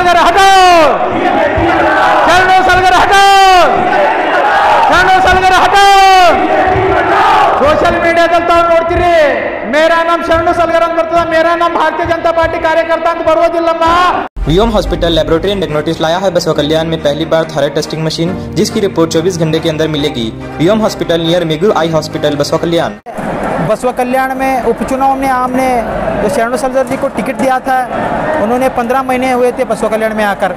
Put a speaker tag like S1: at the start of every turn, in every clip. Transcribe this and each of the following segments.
S1: ಸಲ್ಗರ್ ಹಟಾओ, ಶರಣು ಸಲ್ಗರ್ ಹಟಾओ, ಶರಣು ಸಲ್ಗರ್ ಹಟಾओ। ಸೋಷಿಯಲ್ ಮೀಡಿಯಾದಲ್ಲಿ ತಾವು ನೋಡ್ತೀರಿ, ಮೇರಾ ನಾಮ್ ಶರಣು ಸಲ್ಗರ್ ಅಂತ ಬರ್ತದ, ಮೇರಾ ನಾಮ್ ಭಾರತೀಯ ಜನತಾ ಪಾರ್ಟಿ ಕಾರ್ಯಕರ್ತ ಅಂತ ಬರೋದಿಲ್ಲಮ್ಮ।
S2: Vyom hospital laboratory and diagnostics लाया है बसवा कल्याण में पहली बार थायराइड टेस्टिंग मशीन, जिसकी रिपोर्ट 24 घंटे के अंदर मिलेगी। Vyom hospital near मिगु eye hospital बसवा कल्याण।
S3: बसवा कल्याण में उपचुनाव में हमने जो शरणु सल्गर जी को टिकट दिया था, उन्होंने 15 महीने हुए थे बसवा कल्याण में आकर।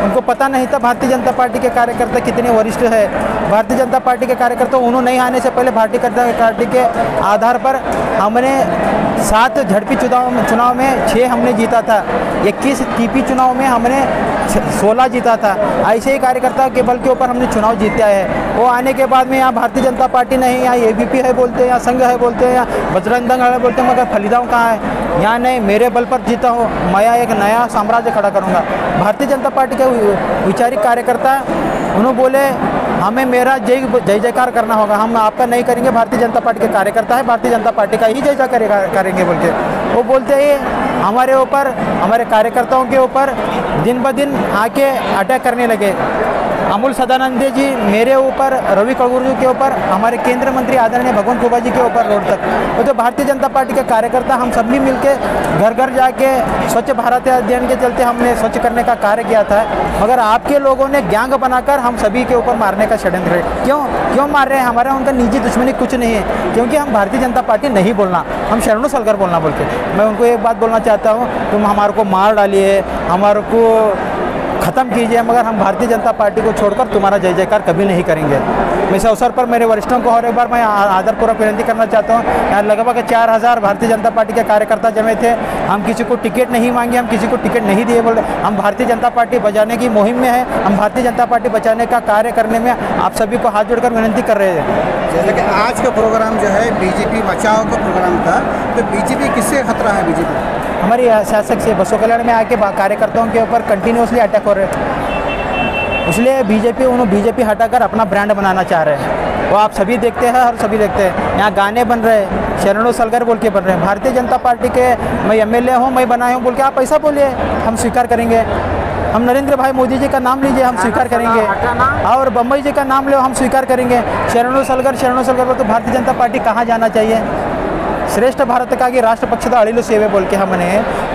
S3: उनको पता नहीं था भारतीय जनता पार्टी के कार्यकर्ता कितने वरिष्ठ है। भारतीय जनता पार्टी के कार्यकर्ता उन्होंने नहीं आने से पहले भारतीय जनता पार्टी के आधार पर हमने 7 झड़पी चुनाव में 6 हमने जीता था, 21 टीपी चुनाव में हमने 16 जीता था। ऐसे ही कार्यकर्ताओं के बल के ऊपर हमने चुनाव जीता है। वो आने के बाद में यहाँ भारतीय जनता पार्टी नहीं, यहाँ ABP है बोलते हैं, यहाँ संघ है बोलते हैं, यहाँ बजरंग दल है बोलते हैं, मगर फलीदाव कहाँ है? यहाँ नहीं, मेरे बल पर जीता हूँ, मैं एक नया साम्राज्य खड़ा करूँगा। भारतीय जनता पार्टी के वैचारिक कार्यकर्ता उन्होंने बोले हमें मेरा जय जयकार करना होगा, हम आपका नहीं करेंगे, भारतीय जनता पार्टी के कार्यकर्ता है, भारतीय जनता पार्टी का ही जय जयकार करेंगे बोल के वो बोलते हैं। हमारे ऊपर, हमारे कार्यकर्ताओं के ऊपर दिन ब दिन आके अटैक करने लगे। अमूल सदानंद जी मेरे ऊपर, रवि कपूर के ऊपर, हमारे केंद्रीय मंत्री आदरणीय भगवंत खुबा जी के ऊपर रोड तक। तो जो भारतीय जनता पार्टी के कार्यकर्ता हम सभी मिलके घर घर जाके स्वच्छ भारत अभियान के चलते हमने स्वच्छ करने का कार्य किया था, मगर आपके लोगों ने गैंग बनाकर हम सभी के ऊपर मारने का षड्यंत्र है। क्यों मार रहे हैं? हमारा उनका निजी दुश्मनी कुछ नहीं है, क्योंकि हम भारतीय जनता पार्टी नहीं बोलना, हम शरणु सल्गर बोलना बोल के। मैं उनको एक बात बोलना चाहता हूँ, तुम हमारे को मार डालिए, हमारे को ख़त्म कीजिए, मगर हम भारतीय जनता पार्टी को छोड़कर तुम्हारा जय जयकार कभी नहीं करेंगे। मैं इस अवसर पर मेरे वरिष्ठों को और एक बार मैं आदरपूर्वक विनती करना चाहता हूँ। यहाँ लगभग 4000 भारतीय जनता पार्टी के कार्यकर्ता जमे थे। हम किसी को टिकट नहीं मांगे, हम किसी को टिकट नहीं दिए बोले, हम भारतीय जनता पार्टी बचाने की मुहिम में है, हम भारतीय जनता पार्टी बचाने का कार्य करने में आप सभी को हाथ जोड़कर विनती कर रहे हैं।
S4: जैसे कि आज का प्रोग्राम जो है बीजेपी बचाओ का प्रोग्राम था, तो बीजेपी किससे खतरा है? बीजेपी
S3: हमारी शासक से बसवा कल्याण में आके कार्यकर्ताओं के ऊपर कंटिन्यूसली अटैक हो रहे हैं, इसलिए बीजेपी हटाकर अपना ब्रांड बनाना चाह रहे हैं। वो आप सभी देखते हैं और सभी देखते हैं, यहाँ गाने बन रहे हैं, शरणु सल्गर बोल के बन रहे हैं। भारतीय जनता पार्टी के मैं MLA हूँ, मैं बनाया हूँ बोल के आप ऐसा बोलिए, हम स्वीकार करेंगे। हम नरेंद्र भाई मोदी जी का नाम लीजिए, हम स्वीकार करेंगे, और बम्बई जी का नाम लो, हम स्वीकार करेंगे। शरणु सल्गर पर तो भारतीय जनता पार्टी कहाँ जाना चाहिए? श्रेष्ठ भारत का कि राष्ट्र पक्षता अड़िलो सेवे बोल के हमने,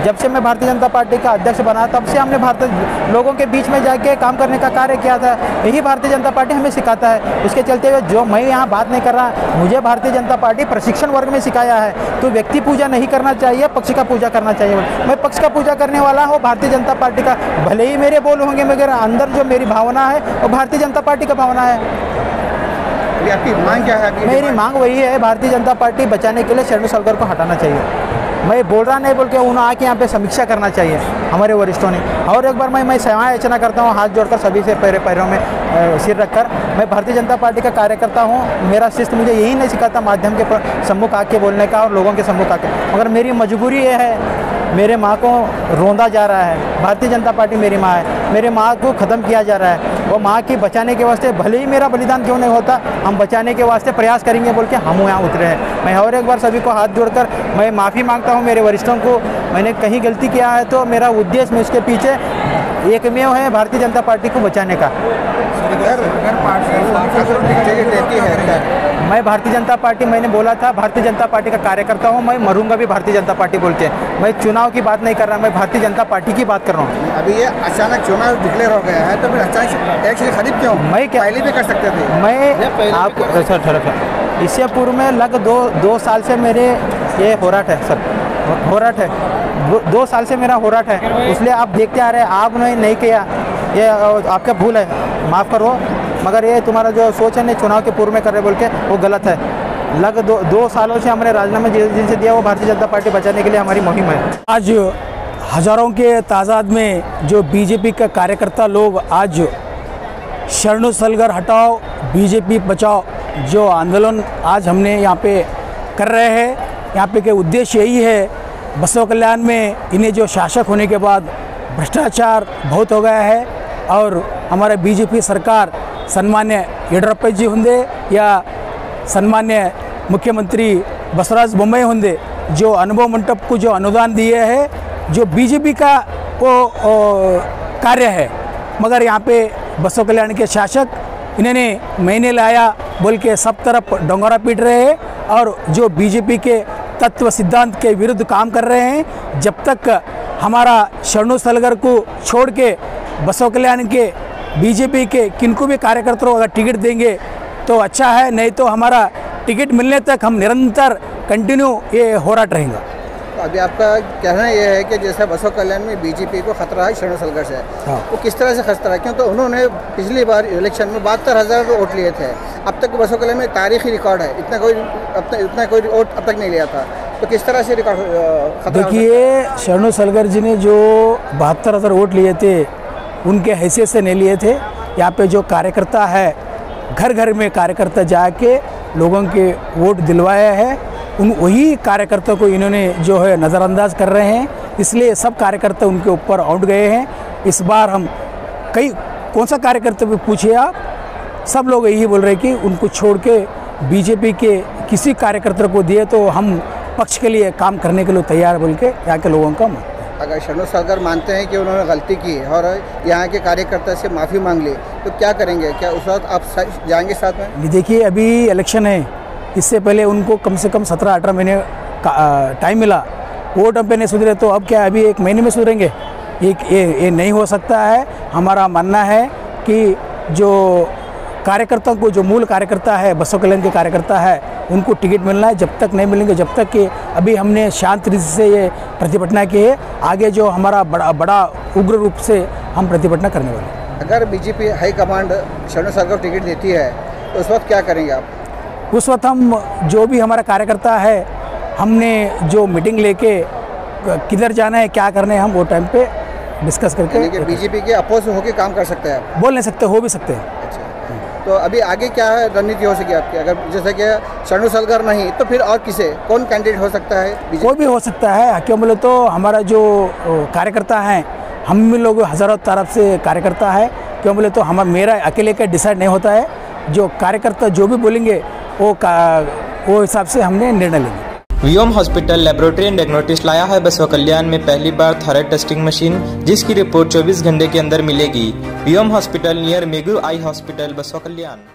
S3: जब से मैं भारतीय जनता पार्टी का अध्यक्ष बना तब से हमने भारतीय लोगों के बीच में जाके काम करने का कार्य किया था। यही भारतीय जनता पार्टी हमें सिखाता है। उसके चलते हुए जो मैं यहाँ बात नहीं कर रहा, मुझे भारतीय जनता पार्टी प्रशिक्षण वर्ग में सिखाया है, तो व्यक्ति पूजा नहीं करना चाहिए, पक्ष का पूजा करना चाहिए। मैं पक्ष का पूजा करने वाला हूँ, भारतीय जनता पार्टी का। भले ही मेरे बोल होंगे, मगर अंदर जो मेरी भावना है वो भारतीय जनता पार्टी का भावना है।
S4: आपकी मांग क्या है?
S3: मेरी मांग वही है, भारतीय जनता पार्टी बचाने के लिए शरणु सल्गर को हटाना चाहिए। मैं बोल रहा नहीं बोल के उन्हें आके यहाँ पे समीक्षा करना चाहिए हमारे वरिष्ठों ने। और एक बार मैं सेवा याचना करता हूँ, हाथ जोड़कर सभी से पैरों में सिर रखकर, मैं भारतीय जनता पार्टी का कार्यकर्ता हूँ। मेरा शिष्ट मुझे यही नहीं सिखाता माध्यम के सम्मुख आके बोलने का और लोगों के सम्मुख आके, मगर मेरी मजबूरी ये है, मेरे माँ को रोंदा जा रहा है। भारतीय जनता पार्टी मेरी माँ है, मेरे माँ को ख़त्म किया जा रहा है। वो माँ की बचाने के वास्ते भले ही मेरा बलिदान क्यों नहीं होता, हम बचाने के वास्ते प्रयास करेंगे बोल के हम यहाँ उतरे हैं। मैं और एक बार सभी को हाथ जोड़कर मैं माफ़ी मांगता हूँ मेरे वरिष्ठों को। मैंने कहीं गलती किया है तो मेरा उद्देश्य में उसके पीछे एकमेव है भारतीय जनता पार्टी को बचाने का। मैं भारतीय जनता पार्टी, मैंने बोला था भारतीय जनता पार्टी का कार्यकर्ता हूँ, मैं मरूंगा भी भारतीय जनता पार्टी बोल के। मैं चुनाव की बात नहीं कर रहा, मैं भारतीय जनता पार्टी की बात कर रहा हूँ।
S4: अभी ये अचानक चुनाव डिक्लेयर हो गया है, तो फिर अचानक टैक्स की खरीद क्यों? मैं क्या पहले भी कर सकते थे?
S3: मैं आपको सर इससे पूर्व में लगभग 2 साल से मेरे ये होराट है सर, होराट है 2 साल से मेरा होराट है, इसलिए आप देखते आ रहे हैं। आपने नहीं किया, ये आपका भूल है, माफ़ करो, मगर ये तुम्हारा जो सोच है चुनाव के पूर्व में कर रहे बोल के वो गलत है। लगभग 2 सालों से हमने राजीनामा जिनसे दिया वो भारतीय जनता पार्टी बचाने के लिए हमारी मुहिम है।
S5: आज हज़ारों के तादाद में जो बीजेपी के कार्यकर्ता लोग आज शरणु सल्गर हटाओ बीजेपी बचाओ जो आंदोलन आज हमने यहाँ पे कर रहे हैं, यहाँ पे के उद्देश्य यही है, बसवा कल्याण में इन्हें जो शासक होने के बाद भ्रष्टाचार बहुत हो गया है और हमारे बीजेपी सरकार सन्मान्य येडियुरप्पा जी होंगे या सन्मान्य मुख्यमंत्री बसवराज बोम्मई होंगे, जो अनुभव मंडप को जो अनुदान दिए हैं, जो बीजेपी का वो कार्य है, मगर यहाँ पे बसव कल्याण के शासक इन्होंने मैंने लाया बोल के सब तरफ डोंगरा पीट रहे हैं और जो बीजेपी के तत्व सिद्धांत के विरुद्ध काम कर रहे हैं। जब तक हमारा शरणु सलगर को छोड़ के बसव कल्याण के बीजेपी के किनको भी कार्यकर्ताओं अगर टिकट देंगे तो अच्छा है, नहीं तो हमारा टिकट मिलने तक हम निरंतर कंटिन्यू ये होराट रहेगा।
S4: तो अभी आपका कहना यह है कि जैसे बसव कल्याण में बीजेपी को खतरा है शरणु सलगर से, वो किस तरह से खतरा है? क्योंकि उन्होंने पिछली बार इलेक्शन में 72,000 वोट लिए थे। अब तक बसव कल्याण में तारीखी रिकॉर्ड है, इतना कोई वोट अब तक नहीं लिया था, तो किस तरह से रिकॉर्ड खतरा?
S5: देखिए, शरणु सलगर जी ने जो 72,000 वोट लिए थे उनके हैसियत से नहीं लिए थे। यहाँ पे जो कार्यकर्ता है, घर घर में कार्यकर्ता जाके लोगों के वोट दिलवाया है, उन वही कार्यकर्ता को इन्होंने जो है नज़रअंदाज कर रहे हैं, इसलिए सब कार्यकर्ता उनके ऊपर आउट गए हैं। इस बार हम कौन सा कार्यकर्ता भी पूछिए आप, सब लोग यही बोल रहे हैं कि उनको छोड़ के बीजेपी के किसी कार्यकर्ता को दिए तो हम पक्ष के लिए काम करने के लिए तैयार बोल के यहाँ के लोगों का मत है।
S4: अगर शरणु सलगर मानते हैं कि उन्होंने गलती की और यहाँ के कार्यकर्ता से माफ़ी मांग ली तो क्या करेंगे? क्या उस वक्त आप जाएंगे साथ में?
S5: देखिए, अभी इलेक्शन है, इससे पहले उनको कम से कम 17-18 महीने का टाइम मिला, वोट हम पे नहीं सुधरे तो अब क्या अभी 1 महीने में सुधरेंगे? ये नहीं हो सकता है। हमारा मानना है कि जो कार्यकर्ताओं को, जो मूल कार्यकर्ता है, बसव कल्याण के कार्यकर्ता है, उनको टिकट मिलना है। जब तक नहीं मिलेंगे, जब तक कि अभी हमने शांत रीति से ये प्रतिभटना की है, आगे जो हमारा बड़ा उग्र रूप से हम प्रतिभटना करने वाले हैं।
S4: अगर बीजेपी हाईकमांड शरणु सलगर को टिकट देती है तो उस वक्त क्या करेंगे आप?
S5: उस वक्त हम जो भी हमारा कार्यकर्ता है, हमने जो मीटिंग लेके किधर जाना है, क्या करना है, हम वो टाइम पे डिस्कस करके
S4: बीजेपी के अपोज होकर काम कर सकते हैं आप?
S5: बोल नहीं सकते, हो भी सकते हैं।
S4: अच्छा, तो अभी आगे क्या है रणनीति हो सके आपकी? अगर जैसे कि शरणु सलगर नहीं तो फिर और कौन कैंडिडेट हो सकता है?
S5: कोई भी हो सकता है। क्यों बोले तो हमारा जो कार्यकर्ता हैं, हम भी लोग हज़ारों तरफ से कार्यकर्ता है। क्यों बोले तो मेरा अकेले का डिसाइड नहीं होता है, जो कार्यकर्ता जो भी बोलेंगे वो हिसाब से हमने निर्णय लेंगे।
S2: वियम हॉस्पिटल लेबोरेटरी एंड डायग्नोस्टिक्स लाया है बसव कल्याण में पहली बार थायराइड टेस्टिंग मशीन, जिसकी रिपोर्ट 24 घंटे के अंदर मिलेगी। वियम हॉस्पिटल नियर मेगू आई हॉस्पिटल, बसव कल्याण।